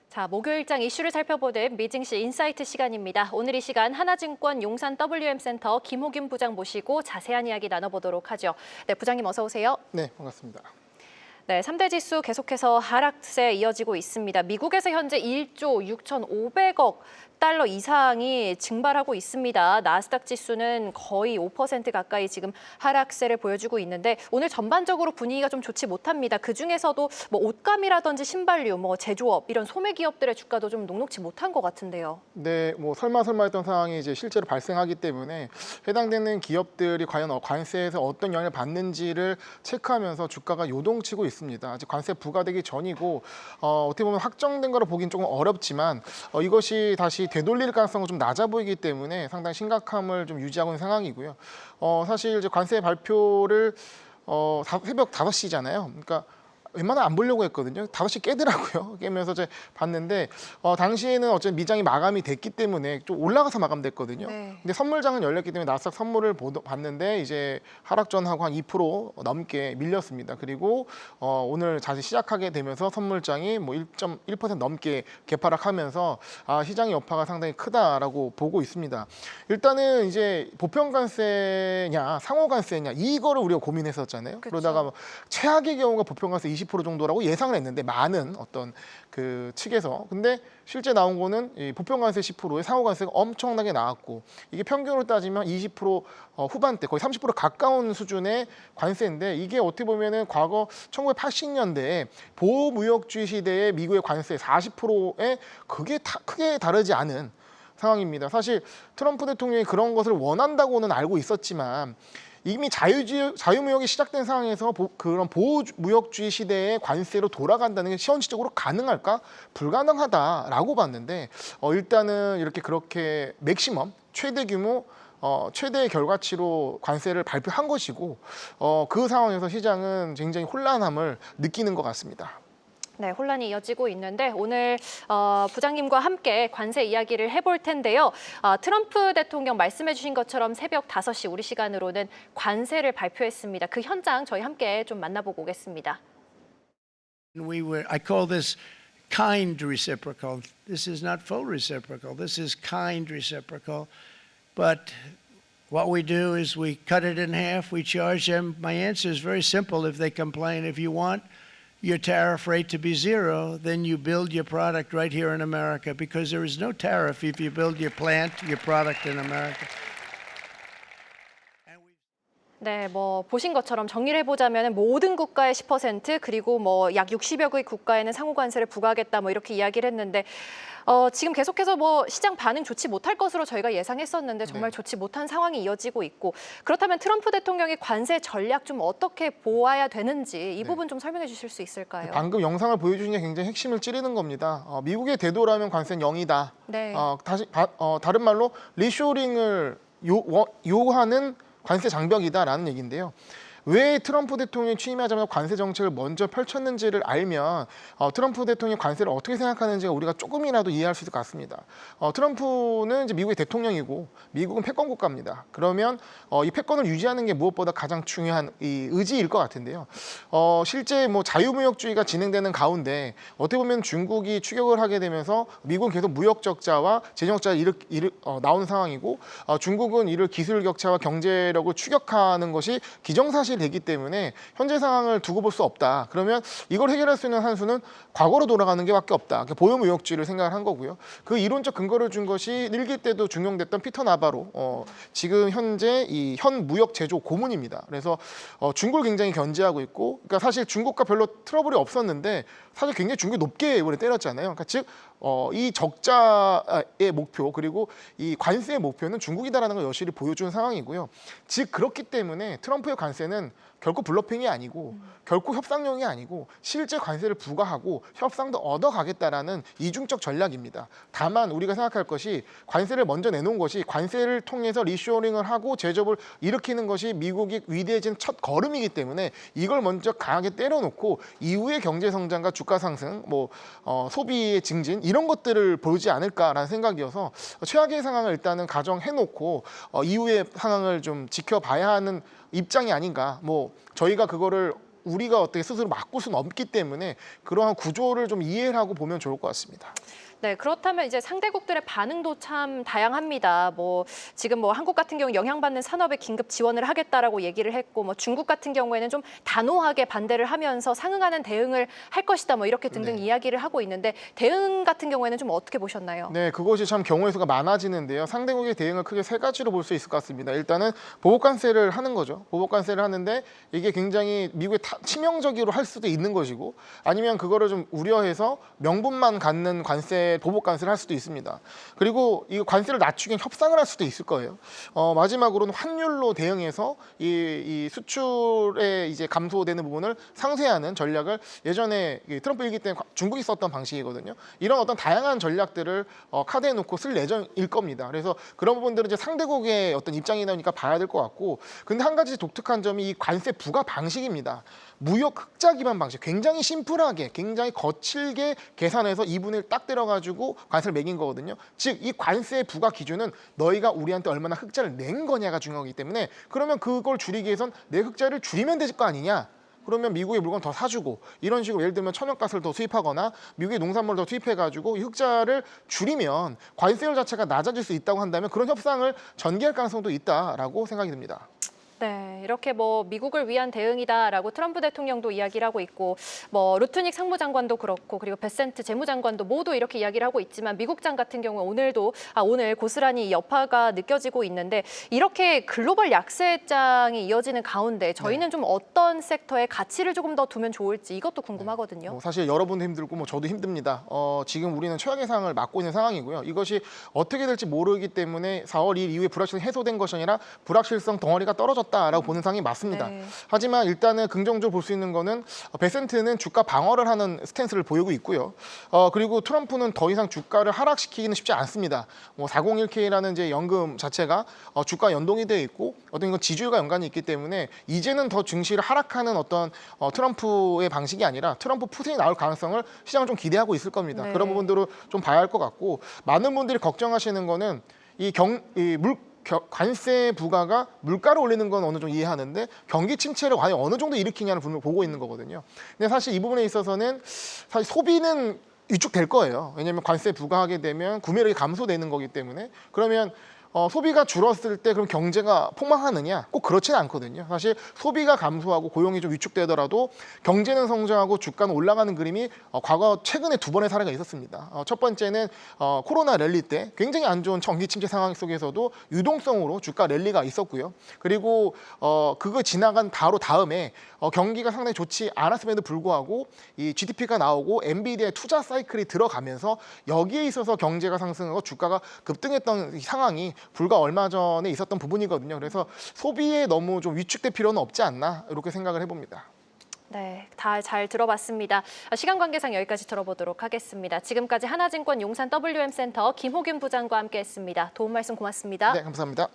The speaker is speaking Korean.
자, 목요일장 이슈를 살펴보는 미증시 인사이트 시간입니다. 오늘 이 시간 하나증권 용산 WM센터 김호균 부장 모시고 자세한 이야기 나눠보도록 하죠. 네, 부장님 어서 오세요. 네, 반갑습니다. 네, 3대 지수 계속해서 하락세 이어지고 있습니다. 미국에서 현재 1조 6,500억 달러 이상이 증발하고 있습니다. 나스닥 지수는 거의 5% 가까이 지금 하락세를 보여주고 있는데 오늘 전반적으로 분위기가 좀 좋지 못합니다. 그중에서도 뭐 옷감이라든지 신발류, 뭐 제조업 이런 소매 기업들의 주가도 좀 녹록지 못한 것 같은데요. 네, 뭐 설마 했던 상황이 이제 실제로 발생하기 때문에 해당되는 기업들이 과연 관세에서 어떤 영향을 받는지를 체크하면서 주가가 요동치고 있습니다. 아직 관세 부과되기 전이고 어떻게 보면 확정된 거로 보긴 조금 어렵지만 이것이 다시 되돌릴 가능성은 좀 낮아 보이기 때문에 상당히 심각함을 좀 유지하고 있는 상황이고요. 사실 이제 관세 발표를 새벽 5시잖아요. 그러니까 웬만하면 안 보려고 했거든요. 5시 깨더라고요. 깨면서 이제 봤는데 당시에는 어쨌든 미장이 마감이 됐기 때문에 좀 올라가서 마감됐거든요. 네. 근데 선물장은 열렸기 때문에 나스닥 선물을 봤는데 이제 하락전하고 한 2% 넘게 밀렸습니다. 그리고 오늘 다시 시작하게 되면서 선물장이 뭐 1.1% 넘게 개파락하면서 시장의 여파가 상당히 크다라고 보고 있습니다. 일단은 이제 보편관세냐 상호관세냐 이거를 우리가 고민했었잖아요. 그쵸. 그러다가 뭐 최악의 경우가 보편관세 20% 정도라고 예상을 했는데 많은 어떤 그 측에서 근데 실제 나온 거는 이 보편관세 10%에 상호관세가 엄청나게 나왔고 이게 평균으로 따지면 20% 후반대 거의 30% 가까운 수준의 관세인데 이게 어떻게 보면은 과거 1980년대에 보호무역주의 시대의 미국의 관세 40%에 그게 크게 다르지 않은 상황입니다. 사실 트럼프 대통령이 그런 것을 원한다고는 알고 있었지만 이미 자유무역이 시작된 상황에서 그런 보호무역주의 시대의 관세로 돌아간다는 게 현실적으로 가능할까? 불가능하다라고 봤는데 일단은 이렇게 그렇게 맥시멈, 최대 규모, 최대의 결과치로 관세를 발표한 것이고 그 상황에서 시장은 굉장히 혼란함을 느끼는 것 같습니다. 네, 혼란이 이어지고 있는데 오늘 부장님과 함께 관세 이야기를 해볼 텐데요. 트럼프 대통령 말씀해 주신 것처럼 새벽 5시 우리 시간으로는 관세를 발표했습니다. 그 현장 저희 함께 좀 만나보고 오겠습니다. I call this kind reciprocal. This is not full reciprocal. This is kind reciprocal. But what we do is we cut it in half. We charge them. My answer is very simple. If they complain, if you want your tariff rate to be zero, then you build your product right here in America because there is no tariff if you build your plant, your product in America. 네, 뭐 보신 것처럼 정리를 해보자면 모든 국가의 10% 그리고 뭐 약 60여 개의 국가에는 상호관세를 부과하겠다 뭐 이렇게 이야기를 했는데 지금 계속해서 뭐 시장 반응 좋지 못할 것으로 저희가 예상했었는데 정말 네. 좋지 못한 상황이 이어지고 있고 그렇다면 트럼프 대통령의 관세 전략 좀 어떻게 보아야 되는지 이 부분 좀 설명해 주실 수 있을까요? 방금 영상을 보여주신 게 굉장히 핵심을 찌르는 겁니다. 미국의 대도라면 관세는 0이다. 네. 다른 말로 리쇼링을 요하는 관세 장벽이다라는 얘기인데요. 왜 트럼프 대통령이 취임하자마자 관세 정책을 먼저 펼쳤는지를 알면 트럼프 대통령이 관세를 어떻게 생각하는지가 우리가 조금이라도 이해할 수 있을 것 같습니다. 트럼프는 이제 미국의 대통령이고 미국은 패권 국가입니다. 그러면 이 패권을 유지하는 게 무엇보다 가장 중요한 이 의지일 것 같은데요. 실제 뭐 자유무역주의가 진행되는 가운데 어떻게 보면 중국이 추격을 하게 되면서 미국은 계속 무역 적자와 재정 적자가 나오는 상황이고 중국은 이를 기술 격차와 경제력을 추격하는 것이 기정사실 되기 때문에 현재 상황을 두고 볼 수 없다. 그러면 이걸 해결할 수 있는 한 수는 과거로 돌아가는 게 밖에 없다. 보호무역주의를 생각을 한 거고요. 그 이론적 근거를 준 것이 일기 때도 중용됐던 피터 나바로 지금 현재 이 현 무역 제조 고문입니다. 그래서 중국을 굉장히 견제하고 있고 그러니까 사실 중국과 별로 트러블이 없었는데 사실 굉장히 중국이 높게 이번에 때렸잖아요. 그러니까 즉 이 적자의 목표 그리고 이 관세의 목표는 중국이다라는 걸 여실히 보여준 상황이고요. 즉 그렇기 때문에 트럼프의 관세는 결코 블러핑이 아니고 결코 협상용이 아니고 실제 관세를 부과하고 협상도 얻어가겠다라는 이중적 전략입니다. 다만 우리가 생각할 것이 관세를 먼저 내놓은 것이 관세를 통해서 리쇼링을 하고 제조업을 일으키는 것이 미국이 위대해진 첫 걸음이기 때문에 이걸 먼저 강하게 때려놓고 이후에 경제 성장과 주가 상승, 뭐 소비의 증진 이런 것들을 보이지 않을까라는 생각이어서 최악의 상황을 일단은 가정해놓고 이후의 상황을 좀 지켜봐야 하는 입장이 아닌가. 뭐 저희가 그거를 우리가 어떻게 스스로 바꿀 수는 없기 때문에 그러한 구조를 좀 이해를 하고 보면 좋을 것 같습니다. 네, 그렇다면 이제 상대국들의 반응도 참 다양합니다. 뭐 지금 뭐 한국 같은 경우 영향받는 산업에 긴급 지원을 하겠다라고 얘기를 했고, 뭐 중국 같은 경우에는 좀 단호하게 반대를 하면서 상응하는 대응을 할 것이다, 뭐 이렇게 등등 네. 이야기를 하고 있는데 대응 같은 경우에는 좀 어떻게 보셨나요? 네, 그것이 참 경우의 수가 많아지는데요. 상대국의 대응을 크게 세 가지로 볼 수 있을 것 같습니다. 일단은 보복 관세를 하는 거죠. 보복 관세를 하는데 이게 굉장히 미국에 치명적으로 할 수도 있는 것이고, 아니면 그거를 좀 우려해서 명분만 갖는 보복 관세를 할 수도 있습니다. 그리고 이 관세를 낮추기 위한 협상을 할 수도 있을 거예요. 마지막으로는 환율로 대응해서 이 수출에 이제 감소되는 부분을 상쇄하는 전략을 예전에 트럼프 일기 때 중국이 썼던 방식이거든요. 이런 어떤 다양한 전략들을 카드에 놓고 쓸 예정일 겁니다. 그래서 그런 부분들은 이제 상대국의 어떤 입장이니까 봐야 될 것 같고, 근데 한 가지 독특한 점이 이 관세 부과 방식입니다. 무역 흑자 기반 방식, 굉장히 심플하게, 굉장히 거칠게 계산해서 2분의 1 딱 때려가지고 관세를 매긴 거거든요. 즉, 이 관세 부과 기준은 너희가 우리한테 얼마나 흑자를 낸 거냐가 중요하기 때문에, 그러면 그걸 줄이기 위해선 내 흑자를 줄이면 될 거 아니냐. 그러면 미국의 물건 더 사주고, 이런 식으로 예를 들면 천연가스를 더 수입하거나 미국의 농산물을 더 투입해가지고 이 흑자를 줄이면 관세율 자체가 낮아질 수 있다고 한다면 그런 협상을 전개할 가능성도 있다라고 생각이 듭니다. 네, 이렇게 뭐 미국을 위한 대응이다라고 트럼프 대통령도 이야기를 하고 있고, 뭐 루트닉 상무장관도 그렇고, 그리고 베센트 재무장관도 모두 이렇게 이야기를 하고 있지만 미국장 같은 경우 오늘 고스란히 여파가 느껴지고 있는데, 이렇게 글로벌 약세장이 이어지는 가운데 저희는 좀 어떤 섹터에 가치를 조금 더 두면 좋을지 이것도 궁금하거든요. 사실 여러분도 힘들고 저도 힘듭니다. 지금 우리는 최악의 상황을 맞고 있는 상황이고요. 이것이 어떻게 될지 모르기 때문에 4월 2일 이후에 불확실성이 해소된 것이 아니라 불확실성 덩어리가 떨어졌다라고 보는 상황이 맞습니다. 네. 하지만 일단은 긍정적으로 볼 수 있는 거는 베센트는 주가 방어를 하는 스탠스를 보이고 있고요. 그리고 트럼프는 더 이상 주가를 하락시키기는 쉽지 않습니다. 401k라는 이제 연금 자체가 주가 연동이 되어 있고 어떤 이건 지지율과 연관이 있기 때문에 이제는 더 증시를 하락하는 어떤 트럼프의 방식이 아니라 트럼프 푸틴이 나올 가능성을 시장은 좀 기대하고 있을 겁니다. 네. 그런 부분들을 좀 봐야 할 것 같고, 많은 분들이 걱정하시는 거는 관세 부과가 물가를 올리는 건 어느 정도 이해하는데 경기 침체를 과연 어느 정도 일으키냐는 부분을 보고 있는 거거든요. 근데 사실 이 부분에 있어서는 사실 소비는 위축될 거예요. 왜냐하면 관세 부과하게 되면 구매력이 감소되는 거기 때문에. 그러면 소비가 줄었을 때 그럼 경제가 폭망하느냐? 꼭 그렇지는 않거든요. 사실 소비가 감소하고 고용이 좀 위축되더라도 경제는 성장하고 주가는 올라가는 그림이 과거 최근에 2번의 사례가 있었습니다. 첫 번째는 코로나 랠리 때 굉장히 안 좋은 경기 침체 상황 속에서도 유동성으로 주가 랠리가 있었고요. 그리고 그거 지나간 바로 다음에 경기가 상당히 좋지 않았음에도 불구하고 이 GDP가 나오고 엔비디아의 투자 사이클이 들어가면서 여기에 있어서 경제가 상승하고 주가가 급등했던 상황이 불과 얼마 전에 있었던 부분이거든요. 그래서 소비에 너무 좀 위축될 필요는 없지 않나 이렇게 생각을 해봅니다. 네, 다 잘 들어봤습니다. 시간 관계상 여기까지 들어보도록 하겠습니다. 지금까지 하나증권 용산 WM센터 김호균 부장과 함께했습니다. 도움 말씀 고맙습니다. 네, 감사합니다.